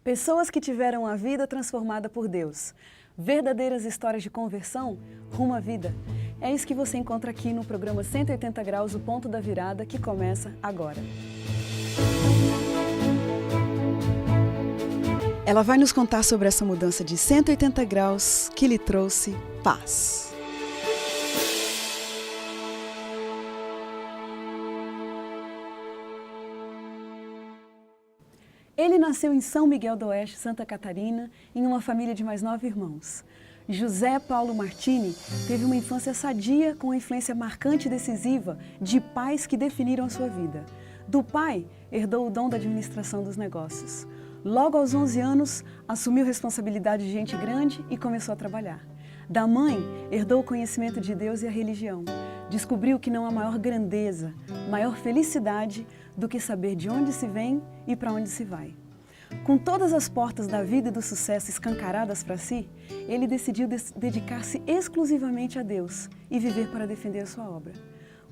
Pessoas que tiveram a vida transformada por Deus. Verdadeiras histórias de conversão rumo à vida. É isso que você encontra aqui no programa 180 Graus, o Ponto da Virada, que começa agora. Ela vai nos contar sobre essa mudança de 180 graus que lhe trouxe paz. Ele nasceu em São Miguel do Oeste, Santa Catarina, em uma família de mais 9 irmãos. José Paulo Martini teve uma infância sadia com uma influência marcante e decisiva de pais que definiram a sua vida. Do pai, herdou o dom da administração dos negócios. Logo aos 11 anos, assumiu responsabilidade de gente grande e começou a trabalhar. Da mãe, herdou o conhecimento de Deus e a religião. Descobriu que não há maior grandeza, maior felicidade do que saber de onde se vem e para onde se vai. Com todas as portas da vida e do sucesso escancaradas para si, ele decidiu dedicar-se exclusivamente a Deus e viver para defender a sua obra.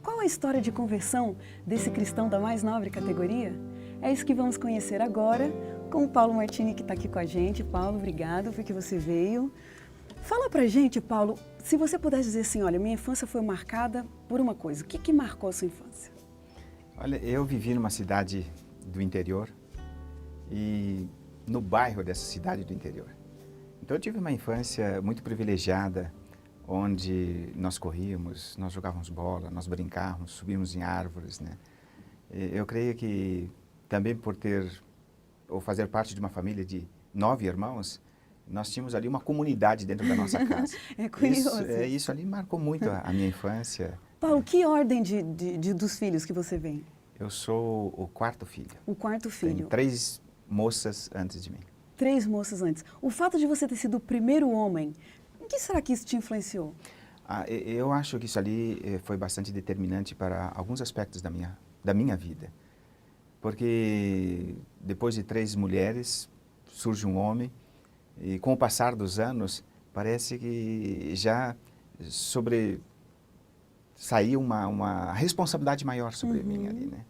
Qual a história de conversão desse cristão da mais nobre categoria? É isso que vamos conhecer agora com o Paulo Martini, que está aqui com a gente. Paulo, obrigado porque você veio. Fala pra gente, Paulo, se você pudesse dizer assim, olha, minha infância foi marcada por uma coisa. O que marcou a sua infância? Olha, eu vivi numa cidade do interior e no bairro dessa cidade do interior. Então eu tive uma infância muito privilegiada, onde nós corríamos, nós jogávamos bola, nós brincávamos, subíamos em árvores, né? Eu creio que também por ter ou fazer parte de uma família de 9 irmãos, nós tínhamos ali uma comunidade dentro da nossa casa. É curioso. Isso ali marcou muito a minha infância. Paulo, que ordem dos filhos que você vem? Eu sou o quarto filho. O quarto filho. Tem 3 moças antes de mim. 3 moças antes. O fato de você ter sido o primeiro homem, em que será que isso te influenciou? Eu acho que isso ali foi bastante determinante para alguns aspectos da minha vida. Porque depois de 3 mulheres, surge um homem, e com o passar dos anos, parece que já saiu uma responsabilidade maior sobre mim ali, né?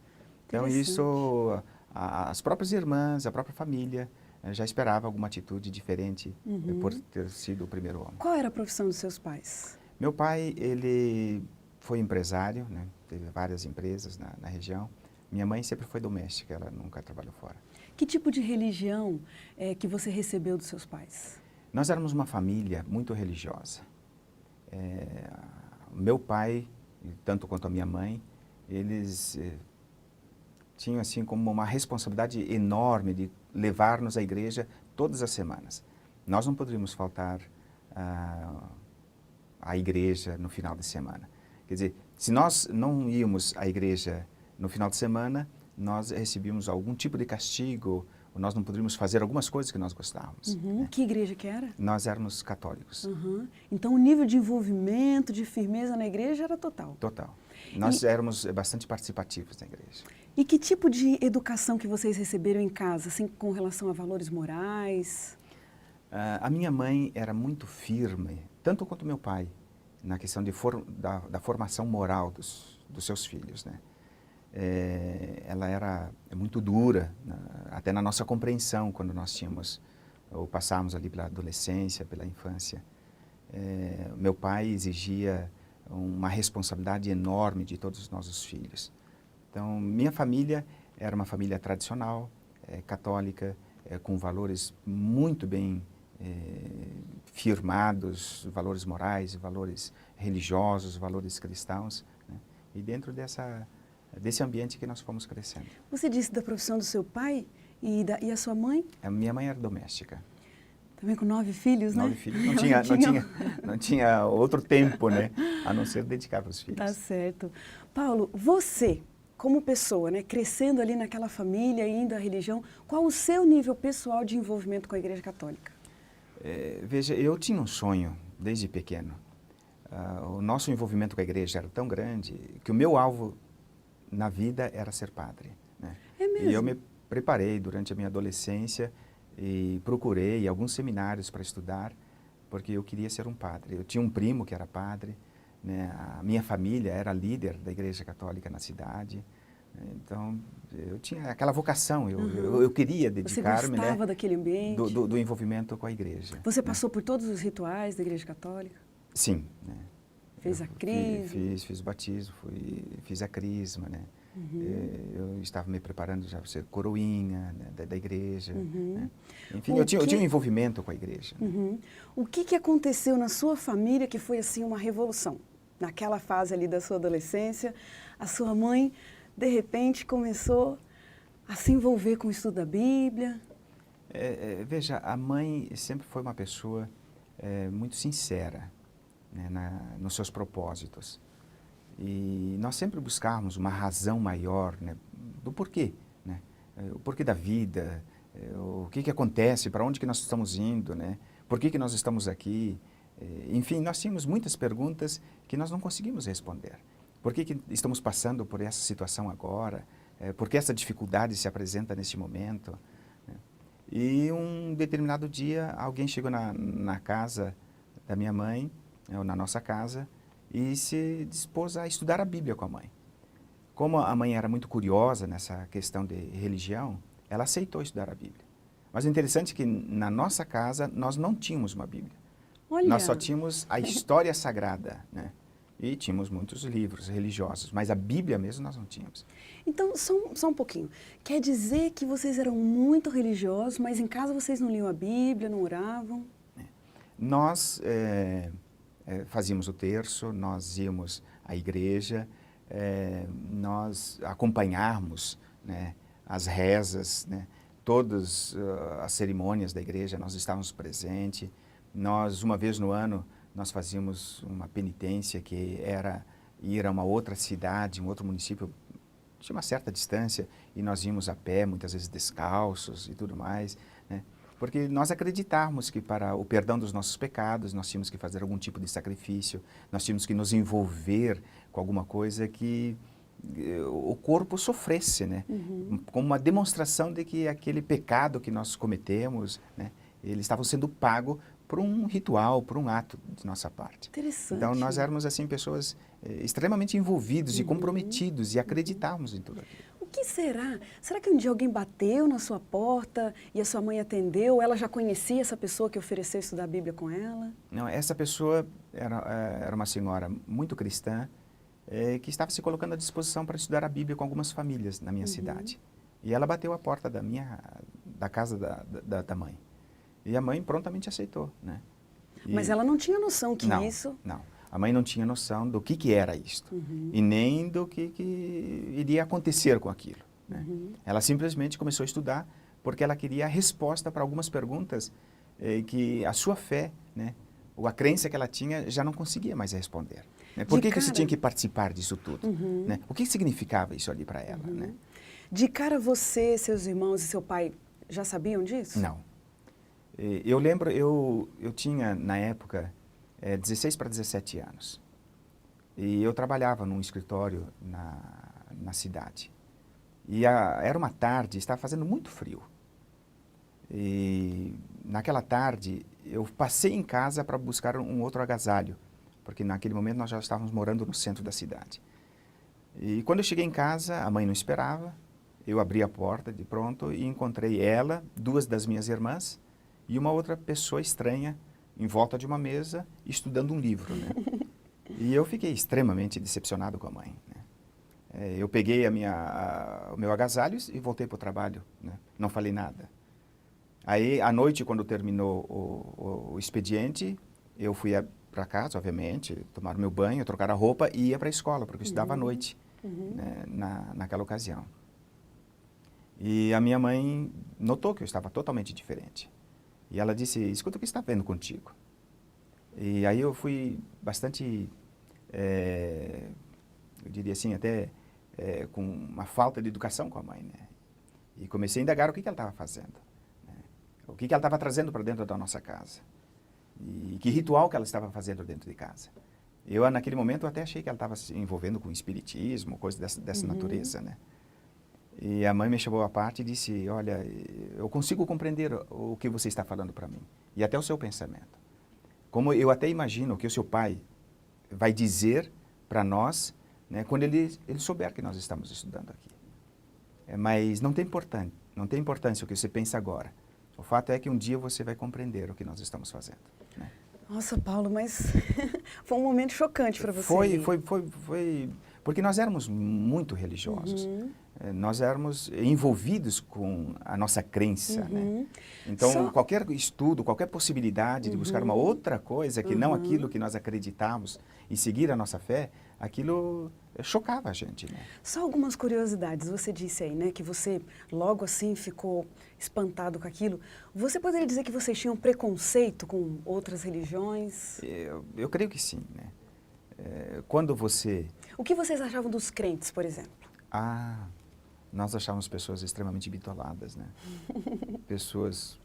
Então isso, as próprias irmãs, a própria família, já esperava alguma atitude diferente por ter sido o primeiro homem. Qual era a profissão dos seus pais? Meu pai, ele foi empresário, né? Teve várias empresas na região. Minha mãe sempre foi doméstica, ela nunca trabalhou fora. Que tipo de religião que você recebeu dos seus pais? Nós éramos uma família muito religiosa. Meu pai, tanto quanto a minha mãe, eles tinham assim como uma responsabilidade enorme de levar-nos à igreja todas as semanas. Nós não poderíamos faltar à igreja no final de semana. Quer dizer, se nós não íamos à igreja no final de semana, nós recebíamos algum tipo de castigo, ou nós não poderíamos fazer algumas coisas que nós gostávamos. Né? Que igreja que era? Nós éramos católicos. Então o nível de envolvimento, de firmeza na igreja era total? Total. Nós éramos bastante participativos na igreja. E que tipo de educação que vocês receberam em casa, assim, com relação a valores morais? A minha mãe era muito firme, tanto quanto meu pai, na questão da formação moral dos seus filhos, né? Ela era muito dura, até na nossa compreensão, quando nós tínhamos, ou passávamos ali pela adolescência, pela infância. Meu pai exigia uma responsabilidade enorme de todos os nossos filhos. Então, minha família era uma família tradicional, católica, com valores muito bem firmados, valores morais, valores religiosos, valores cristãos, né? E dentro desse ambiente que nós fomos crescendo. Você disse da profissão do seu pai e a sua mãe? A minha mãe era doméstica. Também com 9 filhos, né? 9 filhos. Não tinha outro tempo, né? A não ser dedicar para os filhos. Tá certo. Paulo, você, como pessoa, né, crescendo ali naquela família, indo à religião, qual o seu nível pessoal de envolvimento com a Igreja Católica? Veja, eu tinha um sonho desde pequeno. O nosso envolvimento com a igreja era tão grande que o meu alvo na vida era ser padre, né? É mesmo? E eu me preparei durante a minha adolescência e procurei alguns seminários para estudar, porque eu queria ser um padre. Eu tinha um primo que era padre, né? A minha família era líder da Igreja Católica na cidade, Então, eu tinha aquela vocação, eu queria dedicar-me, Você gostava daquele ambiente? do envolvimento com a igreja. Você passou por todos os rituais da Igreja Católica? Sim. Né? Fez a crisma? Fiz o batismo, fiz a crisma, né? Eu estava me preparando já para ser coroinha, né, da igreja. Né? Enfim, eu tinha um envolvimento com a igreja. O que aconteceu na sua família que foi assim uma revolução? Naquela fase ali da sua adolescência, a sua mãe, de repente, começou a se envolver com o estudo da Bíblia? Veja, a mãe sempre foi uma pessoa muito sincera, né, nos seus propósitos. E nós sempre buscávamos uma razão maior, né, do porquê, né, o porquê da vida, o que acontece, para onde que nós estamos indo, né, por que nós estamos aqui. Enfim, nós tínhamos muitas perguntas que nós não conseguimos responder. Por que estamos passando por essa situação agora? Por que essa dificuldade se apresenta neste momento? Né? E um determinado dia, alguém chegou na casa da minha mãe, ou na nossa casa, e se dispôs a estudar a Bíblia com a mãe. Como a mãe era muito curiosa nessa questão de religião, ela aceitou estudar a Bíblia. Mas o interessante é que na nossa casa nós não tínhamos uma Bíblia. Olha. Nós só tínhamos a história sagrada, né? E tínhamos muitos livros religiosos, mas a Bíblia mesmo nós não tínhamos. Então, só um pouquinho. Quer dizer que vocês eram muito religiosos, mas em casa vocês não liam a Bíblia, não oravam? Nós fazíamos o terço, nós íamos à igreja, nós acompanhávamos, né, as rezas, né, todas as cerimônias da igreja, nós estávamos presentes. Nós, uma vez no ano, nós fazíamos uma penitência que era ir a uma outra cidade, um outro município, de uma certa distância, e nós íamos a pé, muitas vezes descalços e tudo mais, né? Porque nós acreditávamos que para o perdão dos nossos pecados, nós tínhamos que fazer algum tipo de sacrifício, nós tínhamos que nos envolver com alguma coisa que o corpo sofresse, né? Como uma demonstração de que aquele pecado que nós cometemos, né, eles estavam sendo pago por um ritual, por um ato de nossa parte. Interessante. Então, nós éramos, assim, pessoas extremamente envolvidos e comprometidos e acreditávamos em tudo aquilo. O que será? Será que um dia alguém bateu na sua porta e a sua mãe atendeu? Ela já conhecia essa pessoa que ofereceu estudar a Bíblia com ela? Não, essa pessoa era uma senhora muito cristã, que estava se colocando à disposição para estudar a Bíblia com algumas famílias na minha cidade. E ela bateu a porta da casa da mãe. E a mãe prontamente aceitou, né? Mas ela não tinha noção que isso... Não, a mãe não tinha noção do que era isto. E nem do que iria acontecer com aquilo, né? Ela simplesmente começou a estudar porque ela queria a resposta para algumas perguntas que a sua fé, né, ou a crença que ela tinha já não conseguia mais responder. Né? Por que você tinha que participar disso tudo? Né? O que significava isso ali para ela? Né? De cara você, seus irmãos e seu pai já sabiam disso? Não. Eu lembro, eu tinha, na época, 16 para 17 anos. E eu trabalhava num escritório na cidade. E era uma tarde, estava fazendo muito frio. E naquela tarde, eu passei em casa para buscar um outro agasalho, porque naquele momento nós já estávamos morando no centro da cidade. E quando eu cheguei em casa, a mãe não esperava, eu abri a porta de pronto e encontrei ela, duas das minhas irmãs, e uma outra pessoa estranha em volta de uma mesa estudando um livro, né? E eu fiquei extremamente decepcionado com a mãe, né? Eu peguei o meu agasalho e voltei para o trabalho, né? Não falei nada. Aí, à noite, quando terminou o expediente, eu fui para casa, obviamente, tomar o meu banho, trocar a roupa e ia para a escola, porque eu estudava à noite, né, naquela ocasião. E a minha mãe notou que eu estava totalmente diferente. E ela disse, escuta, o que está vendo contigo? E aí eu fui bastante, eu diria assim, até com uma falta de educação com a mãe, né? E comecei a indagar o que ela estava fazendo, né? O que ela estava trazendo para dentro da nossa casa. E que ritual que ela estava fazendo dentro de casa. Eu, naquele momento, até achei que ela estava se envolvendo com espiritismo, coisa dessa natureza, né? E a mãe me chamou à parte e disse, olha, eu consigo compreender o que você está falando para mim, e até o seu pensamento. Como eu até imagino que o seu pai vai dizer para nós, né, quando ele souber que nós estamos estudando aqui. Mas não tem importância o que você pensa agora. O fato é que um dia você vai compreender o que nós estamos fazendo, né? Nossa, Paulo, mas foi um momento chocante para você. Foi, porque nós éramos muito religiosos. Nós éramos envolvidos com a nossa crença, né? Então, qualquer estudo, qualquer possibilidade de buscar uma outra coisa que não aquilo que nós acreditávamos e seguir a nossa fé, aquilo chocava a gente, né? Só algumas curiosidades. Você disse aí, né, que você logo assim ficou espantado com aquilo. Você poderia dizer que vocês tinham preconceito com outras religiões? Eu creio que sim, né? Quando você... O que vocês achavam dos crentes, por exemplo? Nós achávamos pessoas extremamente bitoladas, né? Pessoas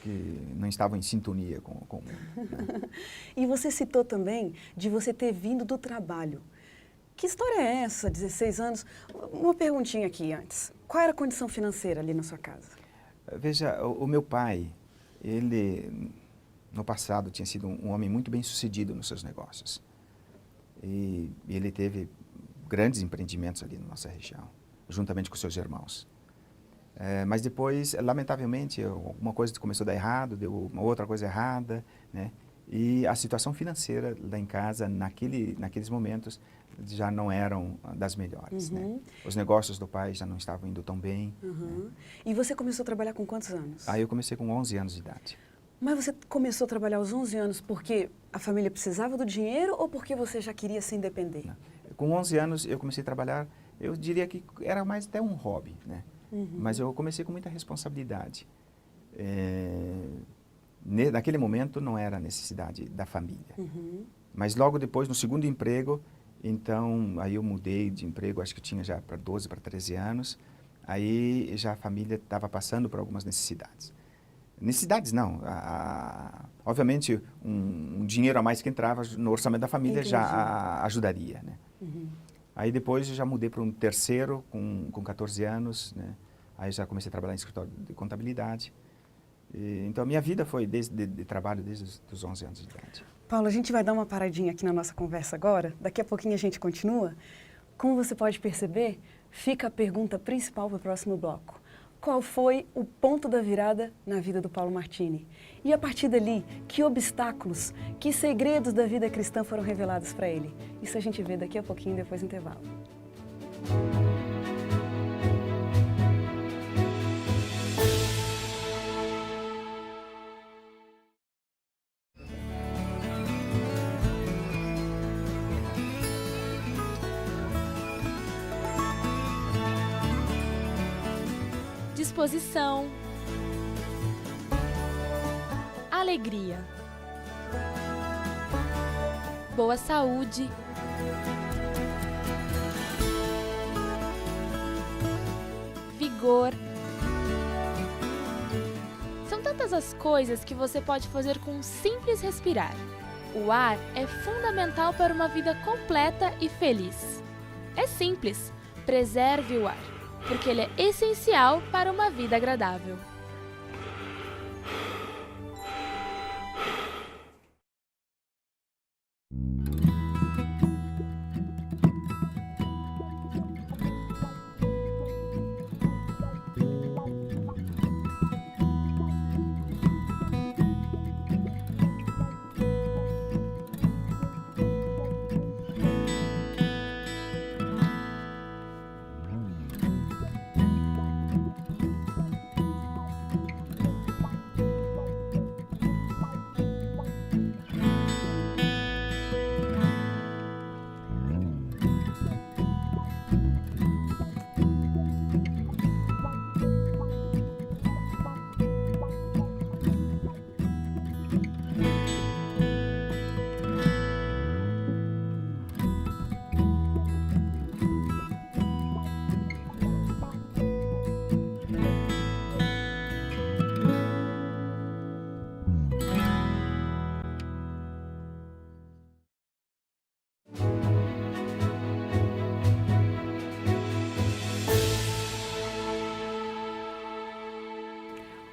que não estavam em sintonia com o mundo, né? E você citou também de você ter vindo do trabalho. Que história é essa, 16 anos? Uma perguntinha aqui antes. Qual era a condição financeira ali na sua casa? Veja, o meu pai, ele no passado tinha sido um homem muito bem sucedido nos seus negócios. E ele teve grandes empreendimentos ali na nossa região, juntamente com seus irmãos. Mas depois, lamentavelmente, uma coisa começou a dar errado, deu uma outra coisa errada, né? E a situação financeira lá em casa, naqueles momentos, já não eram das melhores, né? Os negócios do pai já não estavam indo tão bem. Né? E você começou a trabalhar com quantos anos? Aí eu comecei com 11 anos de idade. Mas você começou a trabalhar aos 11 anos porque a família precisava do dinheiro ou porque você já queria se independer? Não. Com 11 anos eu comecei a trabalhar, eu diria que era mais até um hobby, né? Mas eu comecei com muita responsabilidade. Naquele momento não era a necessidade da família. Mas logo depois, no segundo emprego, então aí eu mudei de emprego, acho que tinha já para 12, para 13 anos. Aí já a família estava passando por algumas necessidades. Necessidades não, obviamente um dinheiro a mais que entrava no orçamento da família já ajudaria, né? Aí depois eu já mudei para um terceiro com 14 anos, né? Aí já comecei a trabalhar em escritório de contabilidade. Então a minha vida foi de trabalho desde os 11 anos de idade. Paulo, a gente vai dar uma paradinha aqui na nossa conversa agora, daqui a pouquinho a gente continua. Como você pode perceber, fica a pergunta principal para o próximo bloco. Qual foi o ponto da virada na vida do Paulo Martini? E a partir dali, que obstáculos, que segredos da vida cristã foram revelados para ele? Isso a gente vê daqui a pouquinho, depois do intervalo. Disposição, alegria, boa saúde, vigor. São tantas as coisas que você pode fazer com um simples respirar. O ar é fundamental para uma vida completa e feliz. É simples, preserve o ar, porque ele é essencial para uma vida agradável.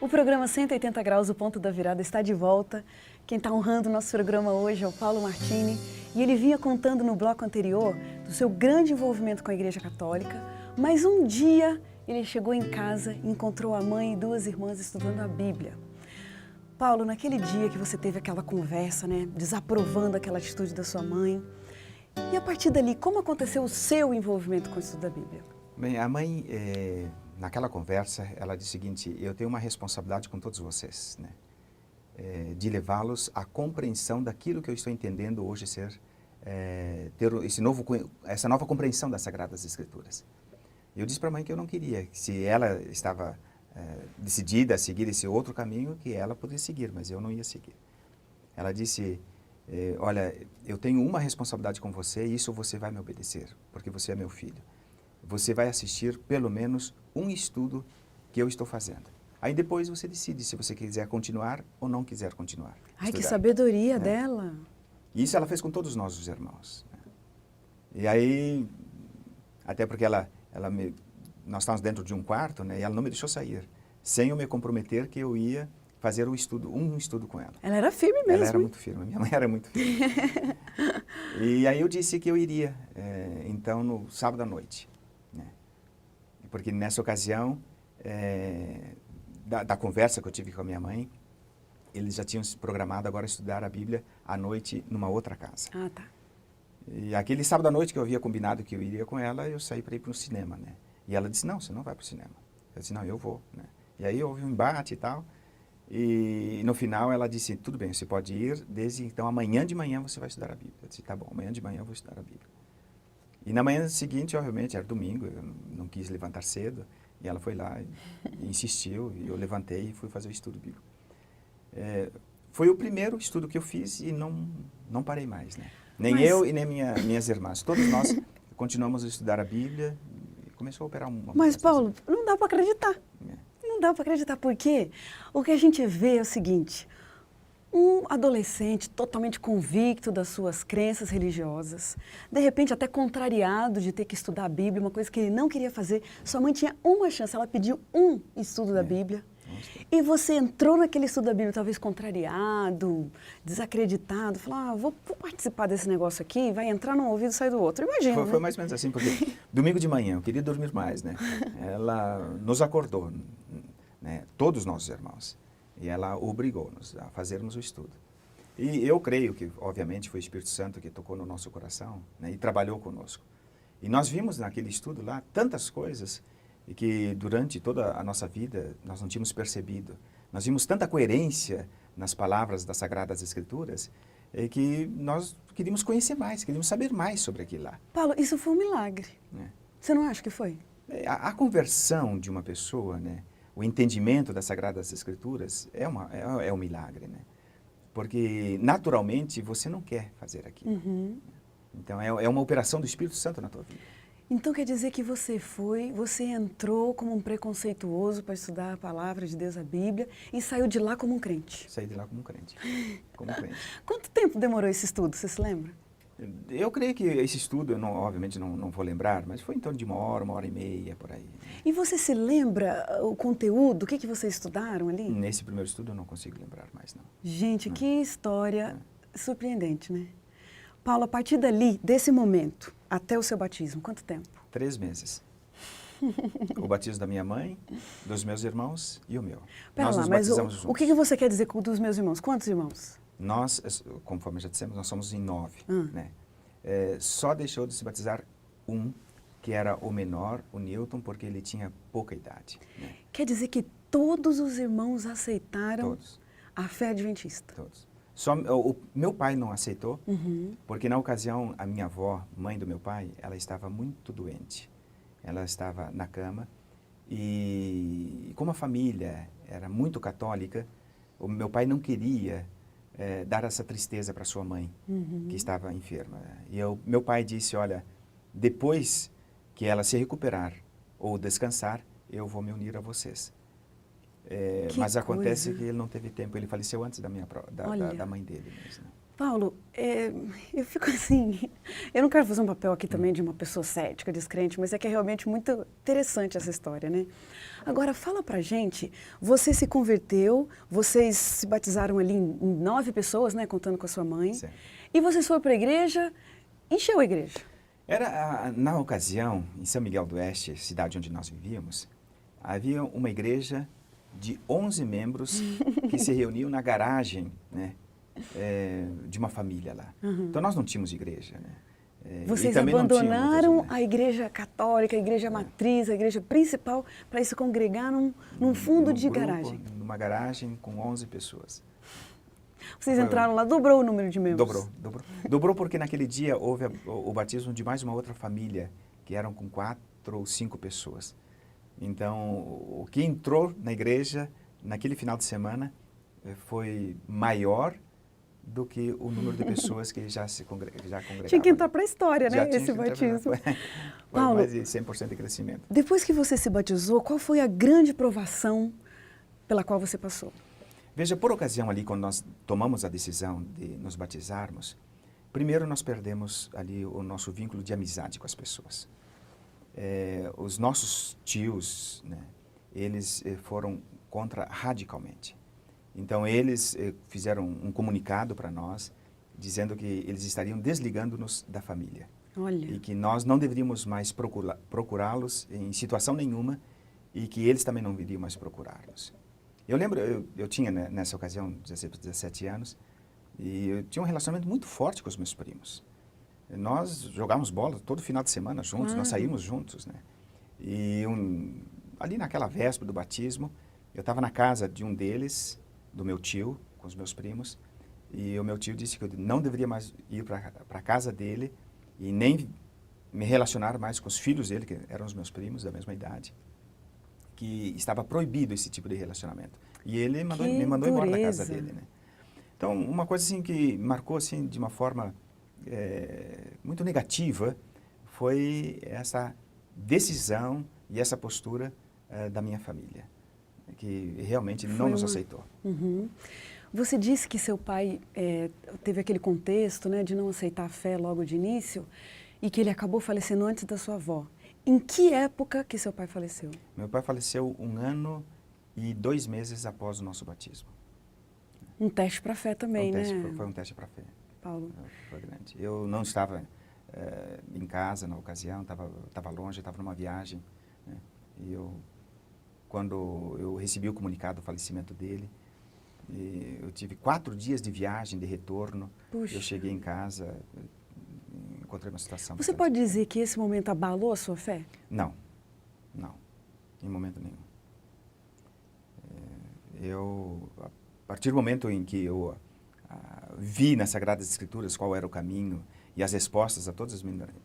O programa 180 Graus, o Ponto da Virada, está de volta. Quem está honrando o nosso programa hoje é o Paulo Martini. E ele vinha contando no bloco anterior do seu grande envolvimento com a Igreja Católica, mas um dia ele chegou em casa e encontrou a mãe e 2 irmãs estudando a Bíblia. Paulo, naquele dia que você teve aquela conversa, né, desaprovando aquela atitude da sua mãe, e a partir dali, como aconteceu o seu envolvimento com o estudo da Bíblia? Bem, a mãe, naquela conversa, ela disse o seguinte: eu tenho uma responsabilidade com todos vocês, né? De levá-los à compreensão daquilo que eu estou entendendo hoje ser, ter essa nova compreensão das Sagradas Escrituras. Eu disse para a mãe que eu não queria, que se ela estava decidida a seguir esse outro caminho, que ela poderia seguir, mas eu não ia seguir. Ela disse, olha, eu tenho uma responsabilidade com você e isso você vai me obedecer, porque você é meu filho. Você vai assistir pelo menos um estudo que eu estou fazendo. Aí depois você decide se você quiser continuar ou não quiser continuar. Ai, estudar. que sabedoria dela! E isso ela fez com todos nós, os irmãos. Né? E aí, até porque nós estávamos dentro de um quarto, né, e ela não me deixou sair, sem eu me comprometer que eu ia fazer um estudo com ela. Ela era firme mesmo. Ela era muito firme, minha mãe era muito firme. E aí eu disse que eu iria, então, no sábado à noite. Né? Porque nessa ocasião, da conversa que eu tive com a minha mãe, eles já tinham se programado agora estudar a Bíblia à noite numa outra casa. Ah, tá. E aquele sábado à noite que eu havia combinado que eu iria com ela, eu saí para ir para o cinema, né? E ela disse, não, você não vai para o cinema. Eu disse, não, eu vou, né? E aí houve um embate e tal. E no final ela disse, tudo bem, você pode ir, desde então amanhã de manhã você vai estudar a Bíblia. Eu disse, tá bom, amanhã de manhã eu vou estudar a Bíblia. E na manhã seguinte, obviamente, era domingo, eu não quis levantar cedo. E ela foi lá e insistiu, e eu levantei e fui fazer o estudo bíblico. Foi o primeiro estudo que eu fiz e não parei mais, né? Nem eu e nem minhas irmãs. Todos nós continuamos a estudar a Bíblia e começou a operar uma... Mas, Paulo, não dá para acreditar. Não dá para acreditar, porque o que a gente vê é o seguinte: um adolescente totalmente convicto das suas crenças religiosas, de repente até contrariado de ter que estudar a Bíblia, uma coisa que ele não queria fazer. Sua mãe tinha uma chance, ela pediu um estudo da Bíblia. E você entrou naquele estudo da Bíblia talvez contrariado, desacreditado, falou, vou participar desse negócio aqui, vai entrar num ouvido e sair do outro. Imagina, Foi mais ou menos assim, porque domingo de manhã, eu queria dormir mais, né? Ela nos acordou, né? Todos nós irmãos. E ela obrigou-nos a fazermos o estudo. E eu creio que, obviamente, foi o Espírito Santo que tocou no nosso coração, né, e trabalhou conosco. E nós vimos naquele estudo lá tantas coisas e que durante toda a nossa vida nós não tínhamos percebido. Nós vimos tanta coerência nas palavras das Sagradas Escrituras que nós queríamos conhecer mais, queríamos saber mais sobre aquilo lá. Paulo, isso foi um milagre. Você não acha que foi? A conversão de uma pessoa, né? O entendimento das Sagradas Escrituras é um milagre, né? Porque, naturalmente, você não quer fazer aquilo. Então, é uma operação do Espírito Santo na tua vida. Então, quer dizer que você entrou como um preconceituoso para estudar a palavra de Deus, a Bíblia, e saiu de lá como um crente. Saí de lá como um crente. Quanto tempo demorou esse estudo, você se lembra? Eu creio que esse estudo, obviamente não vou lembrar, mas foi em torno de uma hora e meia, por aí. E você se lembra o conteúdo, o que vocês estudaram ali? Nesse primeiro estudo eu não consigo lembrar mais, não. Gente, que história surpreendente, né? Paulo, a partir dali, desse momento, até o seu batismo, quanto tempo? 3 meses. O batismo da minha mãe, dos meus irmãos e o meu. Pera Nós lá, nos mas batizamos juntos. o que você quer dizer com dos meus irmãos? Quantos irmãos? Nós, conforme já dissemos, nós somos em 9, né? Só deixou de se batizar um, que era o menor, o Newton, porque ele tinha pouca idade. Né? Quer dizer que todos os irmãos aceitaram a fé adventista? Todos. Só o meu pai não aceitou, porque na ocasião a minha avó, mãe do meu pai, ela estava muito doente. Ela estava na cama e como a família era muito católica, o meu pai não queria dar essa tristeza para sua mãe, que estava enferma. E meu pai disse, olha, depois que ela se recuperar ou descansar, eu vou me unir a vocês. Mas acontece que ele não teve tempo, ele faleceu antes da mãe dele mesmo. Paulo, eu fico assim, eu não quero fazer um papel aqui também de uma pessoa cética, descrente, mas é que é realmente muito interessante essa história, né? Agora, fala pra gente, você se converteu, vocês se batizaram ali em 9 pessoas, né, contando com a sua mãe, Certo. E vocês foram para a igreja, encheu a igreja. Na ocasião, em São Miguel do Oeste, cidade onde nós vivíamos, havia uma igreja de 11 membros que se reuniam na garagem, né, de uma família lá. Então nós não tínhamos igreja, né? Vocês também não tínhamos abandonaram muitas, né? a igreja católica, a igreja matriz, a igreja principal, para se congregar num fundo de grupo, garagem. Numa garagem com 11 pessoas. Vocês entraram lá, dobrou o número de membros? Dobrou porque naquele dia houve o batismo de mais uma outra família, que eram com 4 ou 5 pessoas. Então, o que entrou na igreja naquele final de semana foi maior do que o número de pessoas que já congregavam. Tinha que entrar para a história, né, esse batismo. Foi Paulo, mais de 100% de crescimento. Depois que você se batizou, qual foi a grande provação pela qual você passou? Veja, por ocasião ali, quando nós tomamos a decisão de nos batizarmos, primeiro nós perdemos ali o nosso vínculo de amizade com as pessoas. Os nossos tios, né, eles foram contra radicalmente. Então, eles fizeram um comunicado para nós, dizendo que eles estariam desligando-nos da família. Olha. E que nós não deveríamos mais procurá-los em situação nenhuma e que eles também não viriam mais procurá-los. Eu lembro, eu tinha nessa ocasião 16, 17 anos e eu tinha um relacionamento muito forte com os meus primos. Nós jogávamos bola todo final de semana juntos, nós saímos juntos, né? E ali naquela véspera do batismo, eu estava na casa de um deles, do meu tio, com os meus primos, e o meu tio disse que eu não deveria mais ir para a casa dele e nem me relacionar mais com os filhos dele, que eram os meus primos da mesma idade, que estava proibido esse tipo de relacionamento. E ele me mandou embora da casa dele, né? Então, uma coisa assim que marcou assim de uma forma muito negativa foi essa decisão e essa postura da minha família, que realmente não nos aceitou. Uhum. Você disse que seu pai teve aquele contexto, né, de não aceitar a fé logo de início e que ele acabou falecendo antes da sua avó. Em que época que seu pai faleceu? Meu pai faleceu 1 ano e 2 meses após o nosso batismo. Um teste para a fé também, né? Foi um teste para a fé. Paulo. Foi grande. Eu não estava em casa na ocasião, estava longe, estava numa viagem, né? E quando eu recebi o comunicado do falecimento dele, eu tive 4 dias de viagem, de retorno. Puxa. Eu cheguei em casa, encontrei uma situação... Você pode dizer que esse momento abalou a sua fé? Não, em momento nenhum. A partir do momento em que eu vi nas Sagradas Escrituras qual era o caminho e as respostas a todas as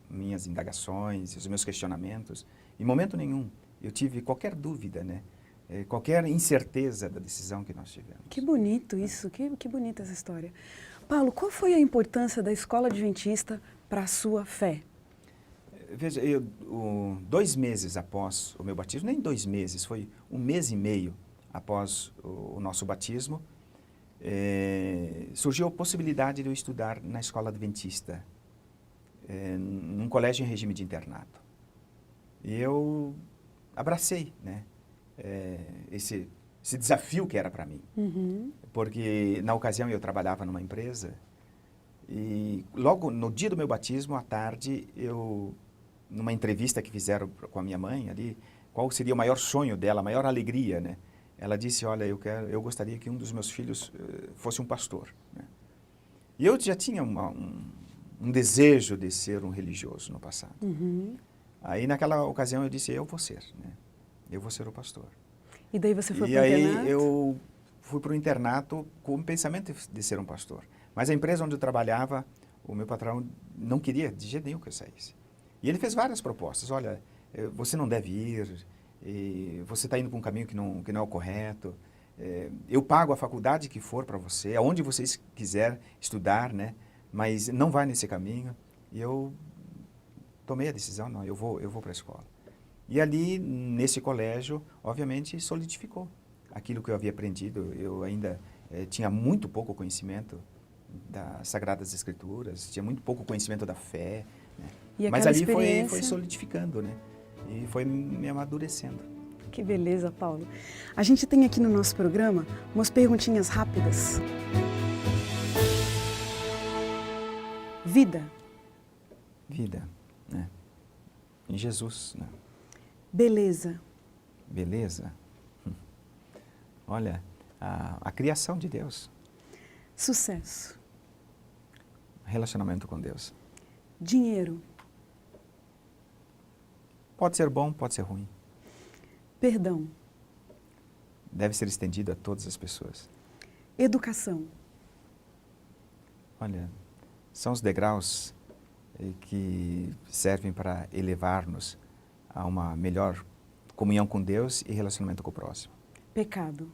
minhas indagações, os meus questionamentos, em momento nenhum eu tive qualquer dúvida, né? Qualquer incerteza da decisão que nós tivemos. Que bonito isso, que bonita essa história. Paulo, qual foi a importância da escola adventista para a sua fé? Veja, 2 meses após o meu batismo, nem 2 meses, foi 1 mês e meio após o nosso batismo, surgiu a possibilidade de eu estudar na escola adventista, num colégio em regime de internato. E eu abracei, né, esse desafio que era para mim. Uhum. Porque na ocasião eu trabalhava numa empresa e logo no dia do meu batismo, à tarde, numa entrevista que fizeram com a minha mãe ali, qual seria o maior sonho dela, a maior alegria, né? Ela disse, olha, eu gostaria que um dos meus filhos fosse um pastor, né? E eu já tinha um desejo de ser um religioso no passado. Uhum. Aí naquela ocasião eu disse, eu vou ser, né? Eu vou ser o pastor. E daí você foi para o internato? E aí eu fui para o internato com o pensamento de ser um pastor. Mas a empresa onde eu trabalhava, o meu patrão não queria de jeito nenhum que eu saísse. E ele fez várias propostas. Olha, você não deve ir, você está indo para um caminho que não é o correto. Eu pago a faculdade que for para você, aonde você quiser estudar, né? Mas não vai nesse caminho. E eu tomei a decisão, não, eu vou para a escola. E ali, nesse colégio, obviamente, solidificou aquilo que eu havia aprendido. Eu ainda tinha muito pouco conhecimento das Sagradas Escrituras, tinha muito pouco conhecimento da fé, né? Mas ali foi solidificando, né? E foi me amadurecendo. Que beleza, Paulo. A gente tem aqui no nosso programa umas perguntinhas rápidas. Vida. Vida, né? Em Jesus, né? Beleza. Beleza? Olha, a criação de Deus. Sucesso. Relacionamento com Deus. Dinheiro. Pode ser bom, pode ser ruim. Perdão. Deve ser estendido a todas as pessoas. Educação. Olha, são os degraus que servem para elevar-nos a uma melhor comunhão com Deus e relacionamento com o próximo. Pecado.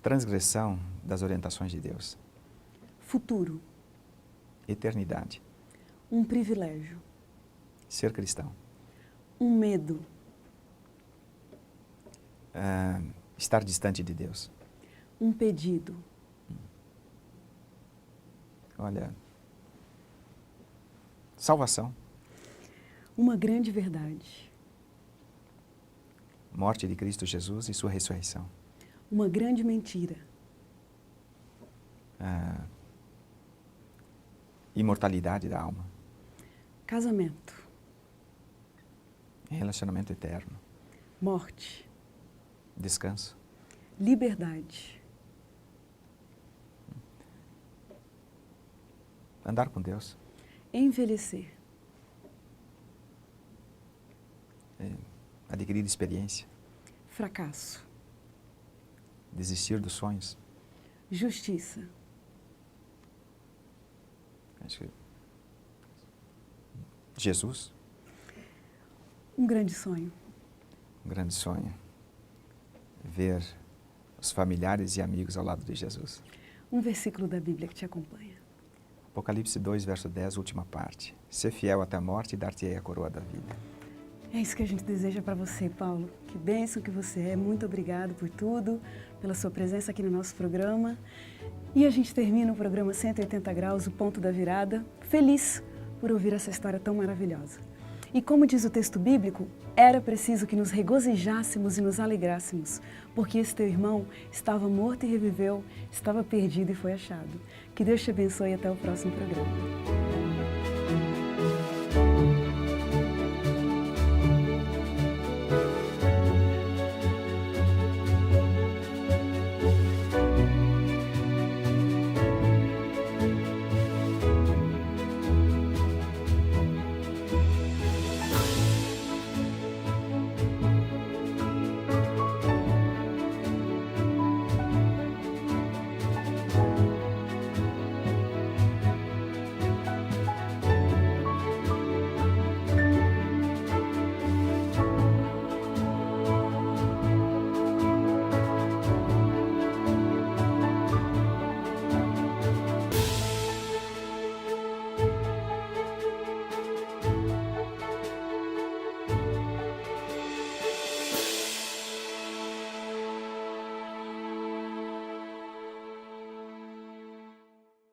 Transgressão das orientações de Deus. Futuro. Eternidade. Um privilégio. Ser cristão. Um medo. Estar distante de Deus. Um pedido. Olha, salvação. Uma grande verdade. Morte de Cristo Jesus e sua ressurreição. Uma grande mentira. Imortalidade da alma. Casamento. Relacionamento eterno. Morte. Descanso. Liberdade. Andar com Deus. Envelhecer. Adquirir experiência. Fracasso. Desistir dos sonhos. Justiça. Acho que Jesus, Um grande sonho. um grande sonho. Ver os familiares e amigos ao lado de Jesus. Um versículo da Bíblia que te acompanha. Apocalipse 2, verso 10, última parte. Ser fiel até a morte e dar-te-ei a coroa da vida. É isso que a gente deseja para você, Paulo. Que bênção que você é. Muito obrigado por tudo, pela sua presença aqui no nosso programa. E a gente termina o programa 180 Graus, o ponto da virada, feliz por ouvir essa história tão maravilhosa. E como diz o texto bíblico, era preciso que nos regozijássemos e nos alegrássemos, porque esse teu irmão estava morto e reviveu, estava perdido e foi achado. Que Deus te abençoe e até o próximo programa.